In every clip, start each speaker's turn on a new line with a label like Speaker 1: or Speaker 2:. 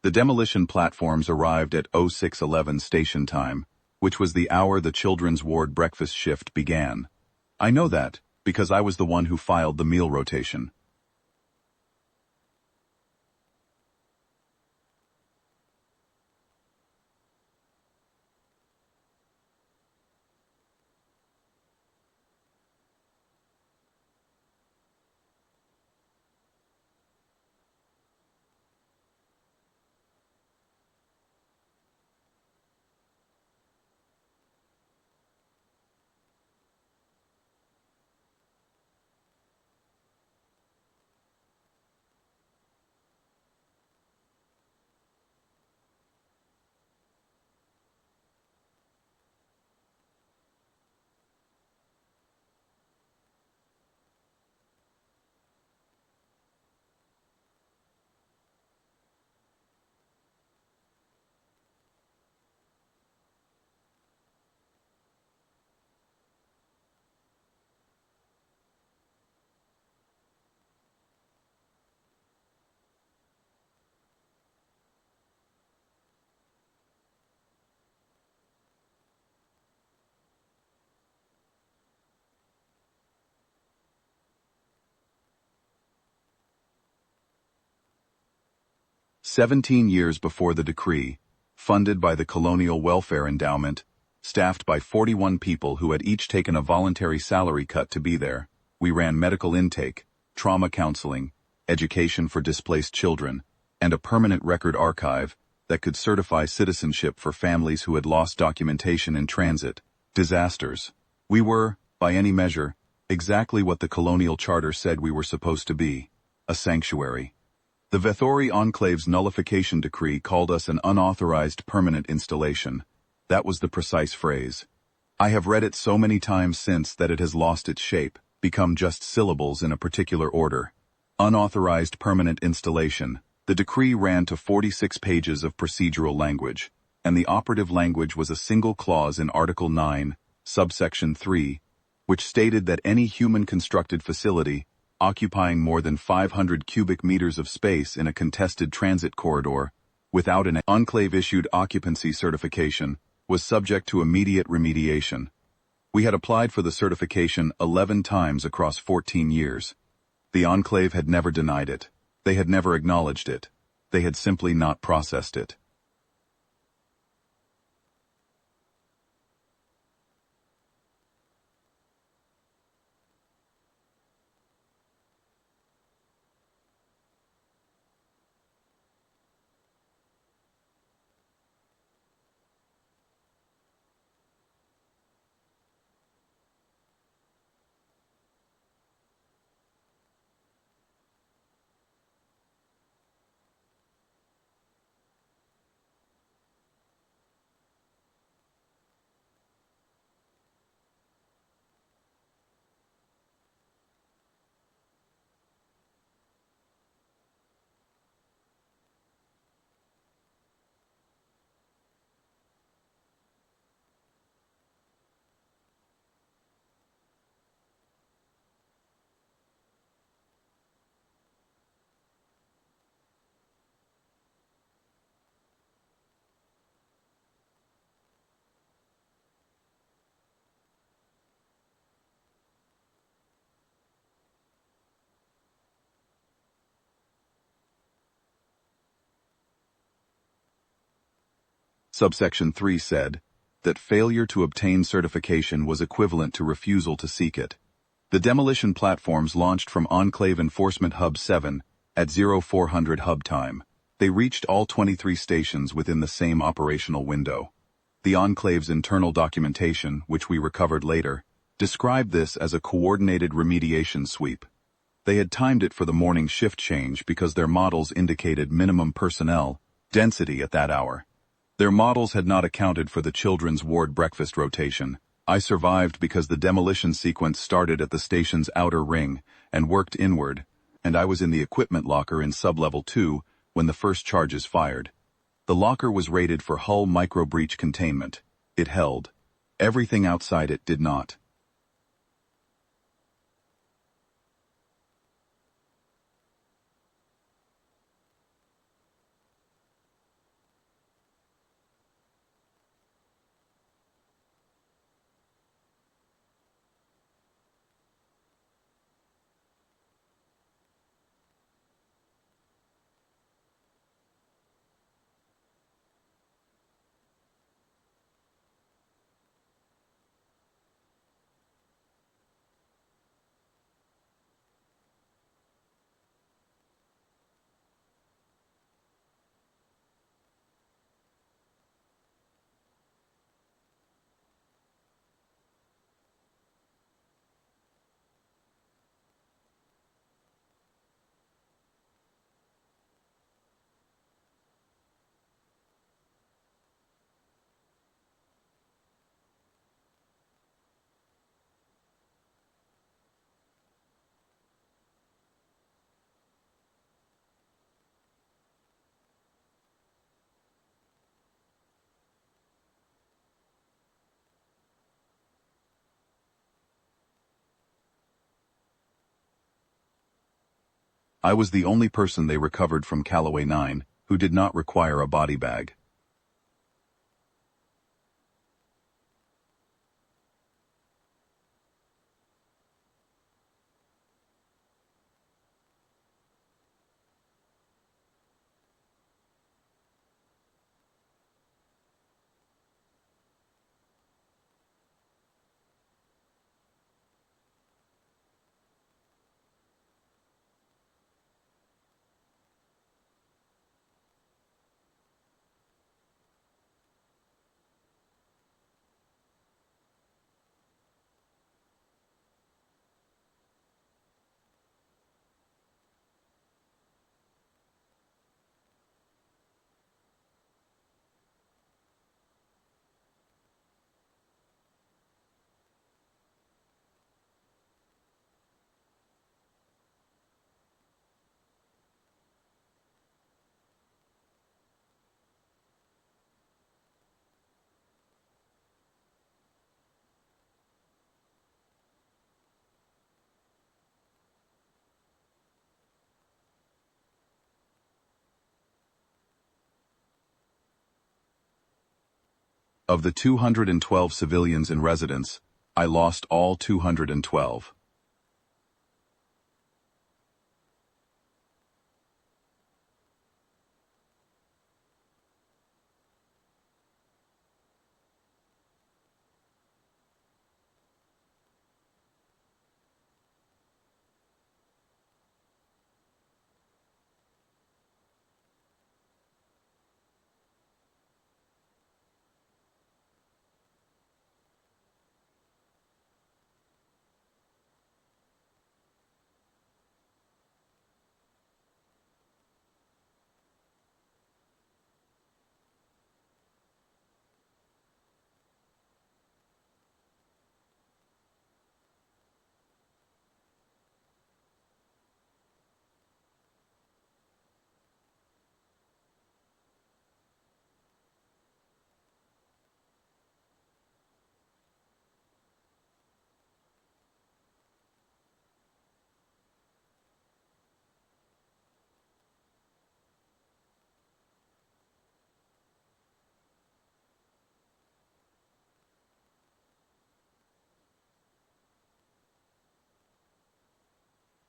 Speaker 1: The demolition platforms arrived at 0611 station time, which was the hour the children's ward breakfast shift began. I know that, because I was the one who filed the meal rotation. "17 years before the decree, funded by the Colonial Welfare Endowment, staffed by 41 people who had each taken a voluntary salary cut to be there, we ran medical intake, trauma counseling, education for displaced children, and a permanent record archive that could certify citizenship for families who had lost documentation in transit. Disasters. We were, by any measure, exactly what the colonial charter said we were supposed to be, a sanctuary. The Vethori Enclave's nullification decree called us an unauthorized permanent installation. That was the precise phrase. I have read it so many times since that it has lost its shape, become just syllables in a particular order. Unauthorized permanent installation. The decree ran to 46 pages of procedural language, and the operative language was a single clause in Article 9, subsection 3, which stated that any human-constructed facility occupying more than 500 cubic meters of space in a contested transit corridor, without an enclave-issued occupancy certification, was subject to immediate remediation. We had applied for the certification 11 times across 14 years. The enclave had never denied it. They had never acknowledged it. They had simply not processed it. Subsection 3 said that failure to obtain certification was equivalent to refusal to seek it. The demolition platforms launched from Enclave Enforcement Hub 7 at 0400 hub time. They reached all 23 stations within the same operational window. The Enclave's internal documentation, which we recovered later, described this as a coordinated remediation sweep. They had timed it for the morning shift change because their models indicated minimum personnel density at that hour. Their models had not accounted for the children's ward breakfast rotation. I survived because the demolition sequence started at the station's outer ring and worked inward, and I was in the equipment locker in sublevel 2 when the first charges fired. The locker was rated for hull micro-breach containment. It held. Everything outside it did not. I was the only person they recovered from Callaway 9 who did not require a body bag. Of the 212 civilians in residence, I lost all 212.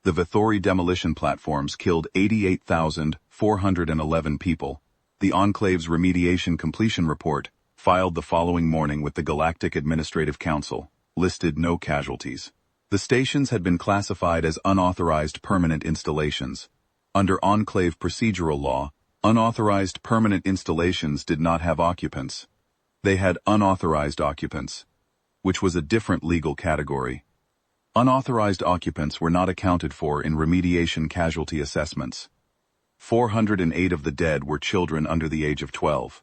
Speaker 1: The Vethori demolition platforms killed 88,411 people. The Enclave's remediation completion report, filed the following morning with the Galactic Administrative Council, listed no casualties. The stations had been classified as unauthorized permanent installations. Under Enclave procedural law, unauthorized permanent installations did not have occupants. They had unauthorized occupants, which was a different legal category. Unauthorized occupants were not accounted for in remediation casualty assessments. 408 of the dead were children under the age of 12.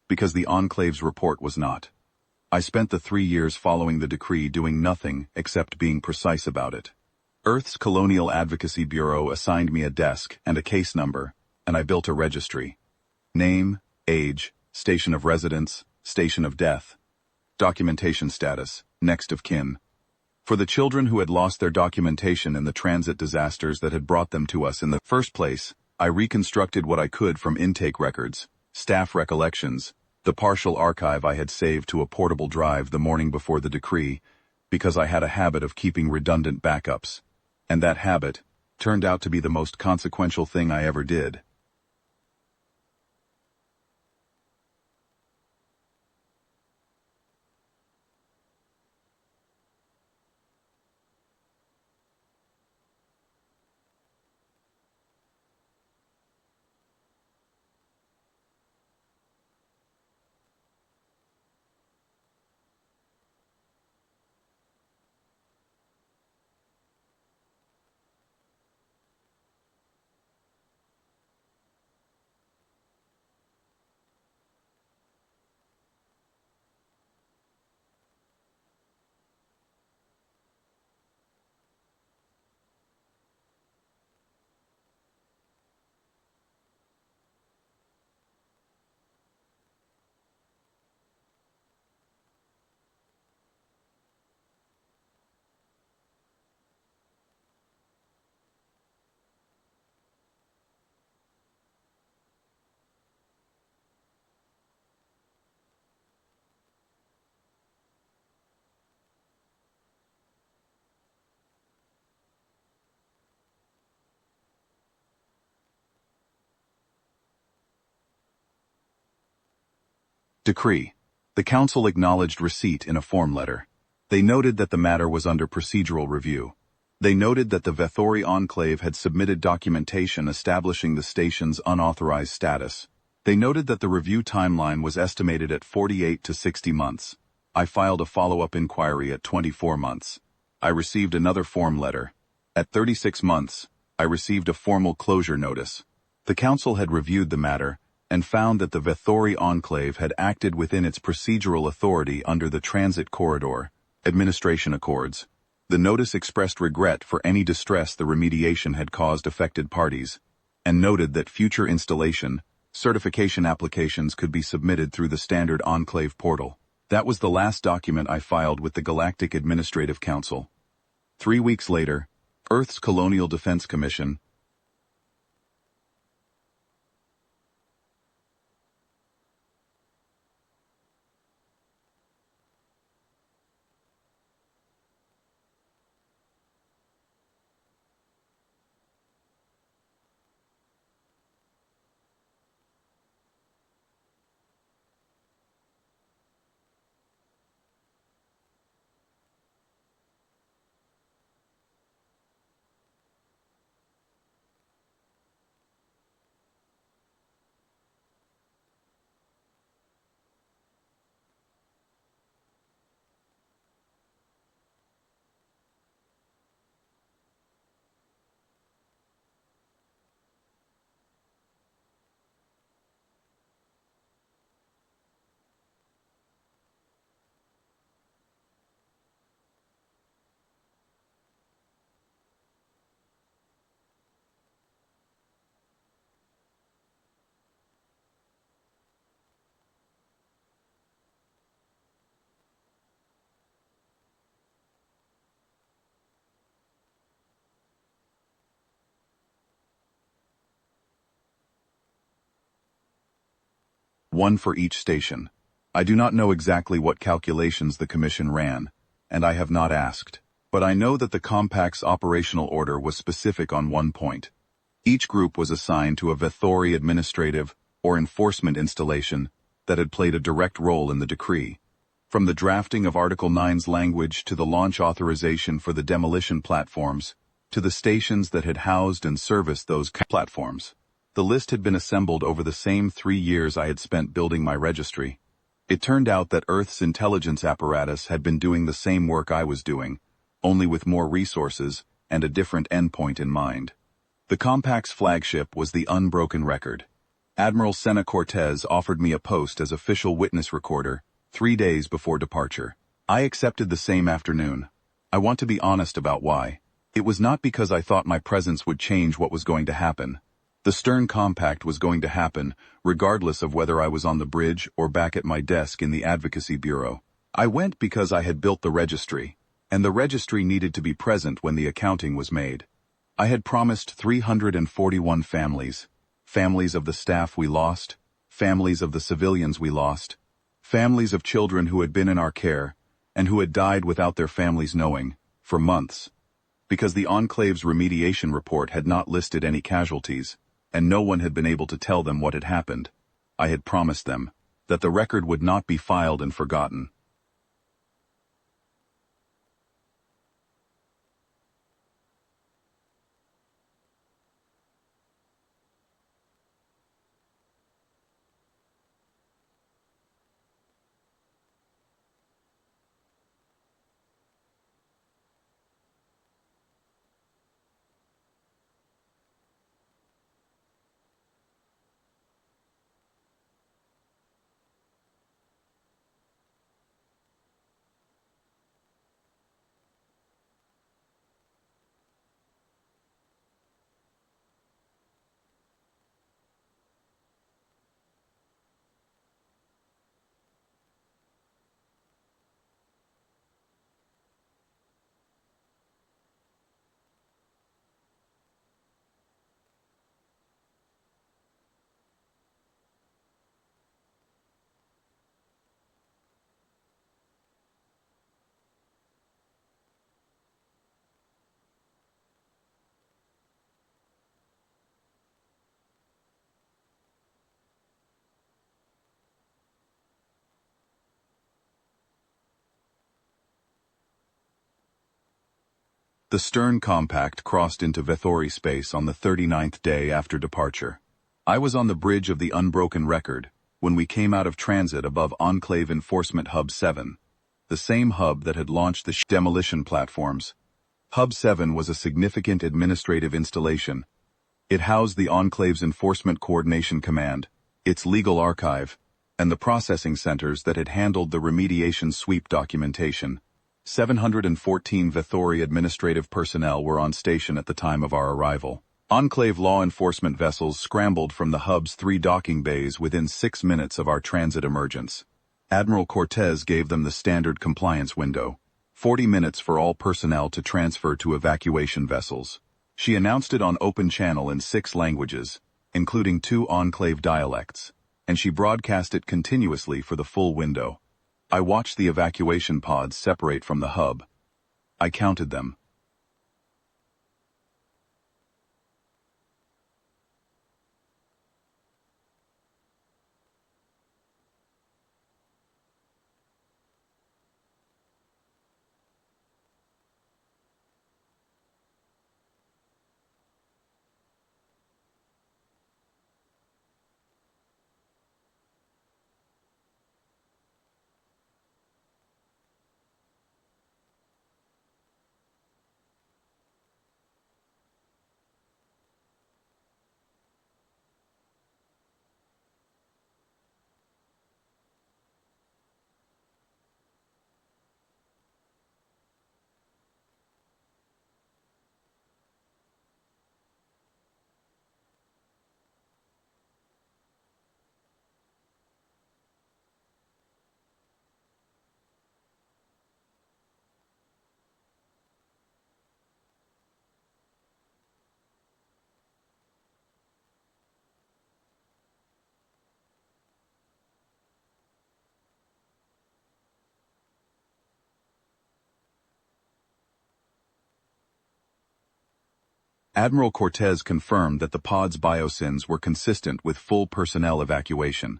Speaker 1: Because the Enclave's report was not. I spent the 3 years following the decree doing nothing except being precise about it. Earth's Colonial Advocacy Bureau assigned me a desk and a case number, and I built a registry. Name, age, station of residence, station of death. Documentation status, next of kin. For the children who had lost their documentation in the transit disasters that had brought them to us in the first place, I reconstructed what I could from intake records, staff recollections, the partial archive I had saved to a portable drive the morning before the decree, because I had a habit of keeping redundant backups. And that habit turned out to be the most consequential thing I ever did. Decree. The Council acknowledged receipt in a form letter. They noted that the matter was under procedural review. They noted that the Vethori Enclave had submitted documentation establishing the station's unauthorized status. They noted that the review timeline was estimated at 48 to 60 months. I filed a follow-up inquiry at 24 months. I received another form letter. At 36 months, I received a formal closure notice. The Council had reviewed the matter and found that the Vethori Enclave had acted within its procedural authority under the Transit Corridor Administration Accords. The notice expressed regret for any distress the remediation had caused affected parties, and noted that future installation, certification applications could be submitted through the standard Enclave portal. That was the last document I filed with the Galactic Administrative Council. 3 weeks later, Earth's Colonial Defense Commission, one for each station. I do not know exactly what calculations the Commission ran, and I have not asked, but I know that the Compact's operational order was specific on one point. Each group was assigned to a Vethori administrative or enforcement installation that had played a direct role in the decree. From the drafting of Article 9's language to the launch authorization for the demolition platforms, to the stations that had housed and serviced those platforms. The list had been assembled over the same 3 years I had spent building my registry. It turned out that Earth's intelligence apparatus had been doing the same work I was doing, only with more resources and a different endpoint in mind. The Compact's flagship was the Unbroken Record. Admiral Senna Cortez offered me a post as official witness recorder 3 days before departure. I accepted the same afternoon. I want to be honest about why. It was not because I thought my presence would change what was going to happen. The Stern Compact was going to happen, regardless of whether I was on the bridge or back at my desk in the Advocacy Bureau. I went because I had built the registry, and the registry needed to be present when the accounting was made. I had promised 341 families. Families of the staff we lost, families of the civilians we lost, families of children who had been in our care, and who had died without their families knowing, for months. Because the Enclave's remediation report had not listed any casualties, and no one had been able to tell them what had happened, I had promised them that the record would not be filed and forgotten. The stern compact crossed into Vethori space on the 39th day after departure. I was on the bridge of the unbroken record when we came out of transit above Enclave Enforcement Hub 7, the same hub that had launched the demolition platforms. Hub 7 was a significant administrative installation. It housed the Enclave's Enforcement Coordination Command, its legal archive, and the processing centers that had handled the remediation sweep documentation. 714 Vethori administrative personnel were on station at the time of our arrival. Enclave law enforcement vessels scrambled from the hub's 3 docking bays within 6 minutes of our transit emergence. Admiral Cortez gave them the standard compliance window, 40 minutes for all personnel to transfer to evacuation vessels. She announced it on open channel in 6 languages, including 2 Enclave dialects, and she broadcast it continuously for the full window. I watched the evacuation pods separate from the hub. I counted them. Admiral Cortez confirmed that the pod's biosins were consistent with full personnel evacuation.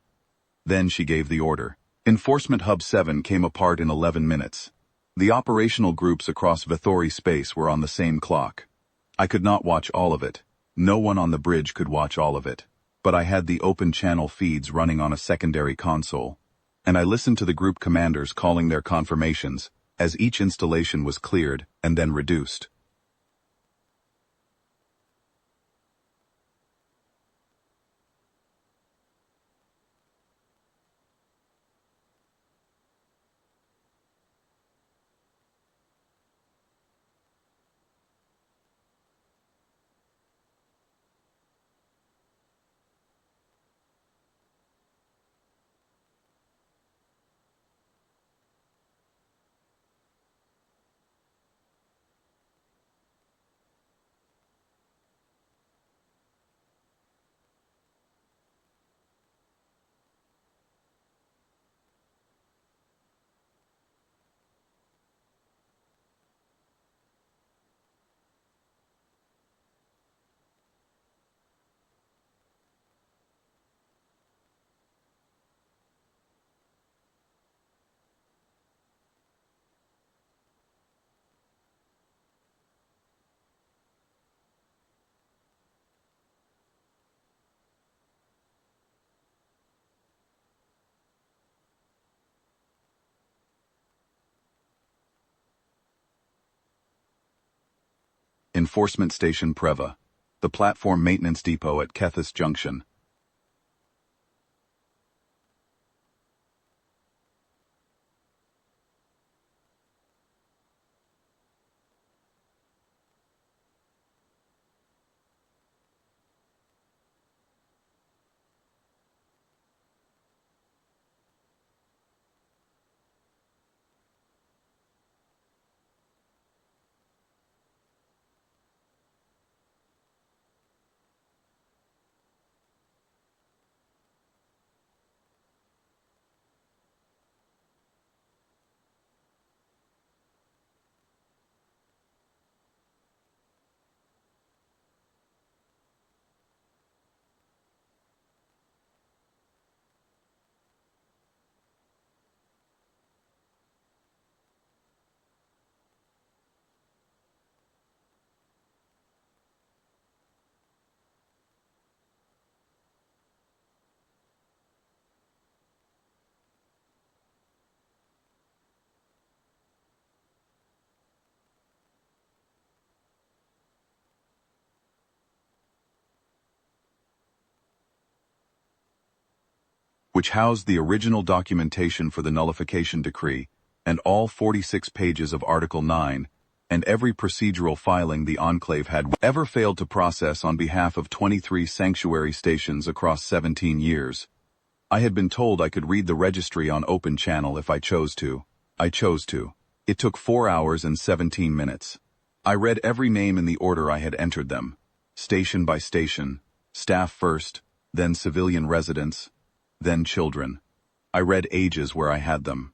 Speaker 1: Then she gave the order. Enforcement Hub 7 came apart in 11 minutes. The operational groups across Vethori space were on the same clock. I could not watch all of it. No one on the bridge could watch all of it. But I had the open channel feeds running on a secondary console. And I listened to the group commanders calling their confirmations as each installation was cleared and then reduced. Enforcement Station Preva. The Platform Maintenance Depot at Kethis Junction. Which housed the original documentation for the nullification decree, and all 46 pages of Article 9, and every procedural filing the Enclave had ever failed to process on behalf of 23 sanctuary stations across 17 years. I had been told I could read the registry on open channel if I chose to. I chose to. It took 4 hours and 17 minutes. I read every name in the order I had entered them, station by station, staff first, then civilian residents, then children. I read ages where I had them.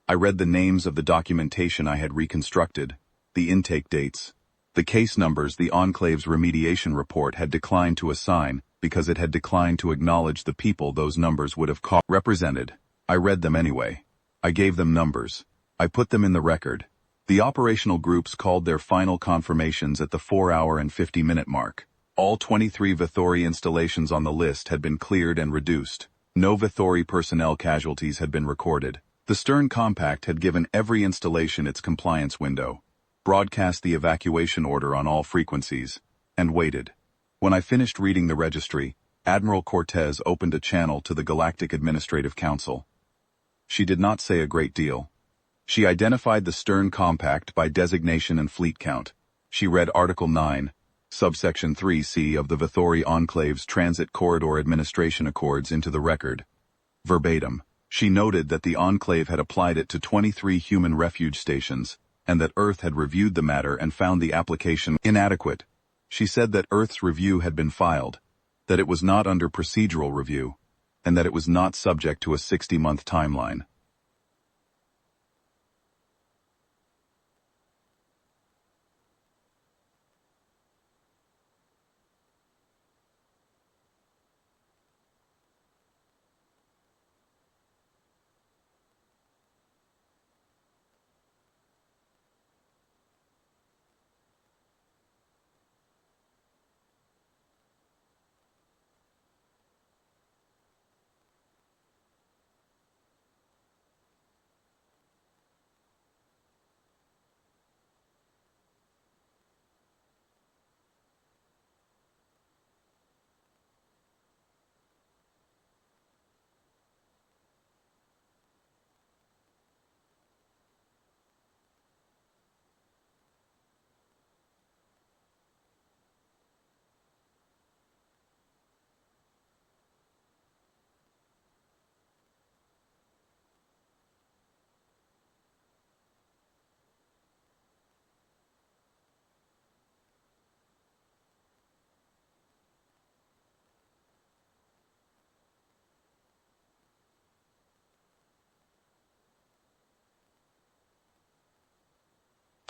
Speaker 1: I read the names of the documentation I had reconstructed, the intake dates, the case numbers the Enclave's remediation report had declined to assign because it had declined to acknowledge the people those numbers would have represented. I read them anyway. I gave them numbers. I put them in the record. The operational groups called their final confirmations at the 4-hour and 50-minute mark. All 23 Vethori installations on the list had been cleared and reduced. No Vethori personnel casualties had been recorded. The Stern Compact had given every installation its compliance window, broadcast the evacuation order on all frequencies, and waited. When I finished reading the registry, Admiral Cortez opened a channel to the Galactic Administrative Council. She did not say a great deal. She identified the Stern Compact by designation and fleet count. She read Article 9, Subsection 3C of the Vethori Enclave's Transit Corridor Administration Accords into the record. Verbatim, she noted that the Enclave had applied it to 23 human refuge stations, and that Earth had reviewed the matter and found the application inadequate. She said that Earth's review had been filed, that it was not under procedural review, and that it was not subject to a 60-month timeline.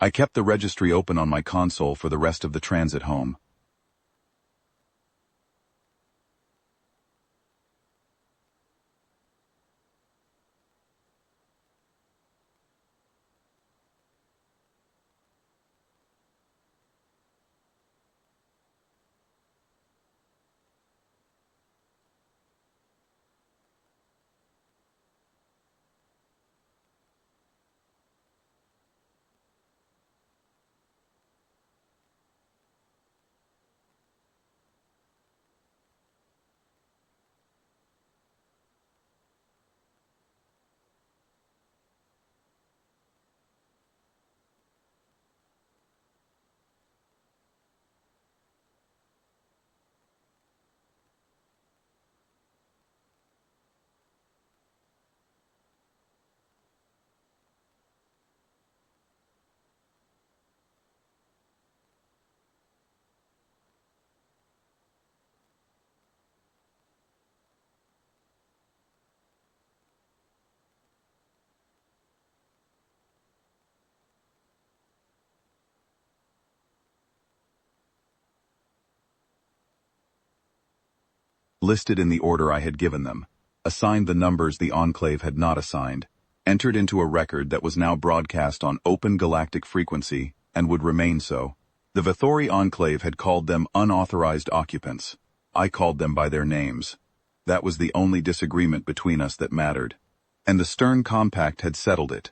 Speaker 1: I kept the registry open on my console for the rest of the transit home. listed in the order I had given them, assigned the numbers the Enclave had not assigned, entered into a record that was now broadcast on open galactic frequency and would remain so. The Vethori Enclave had called them unauthorized occupants. I called them by their names. That was the only disagreement between us that mattered. And the Stern Compact had settled it.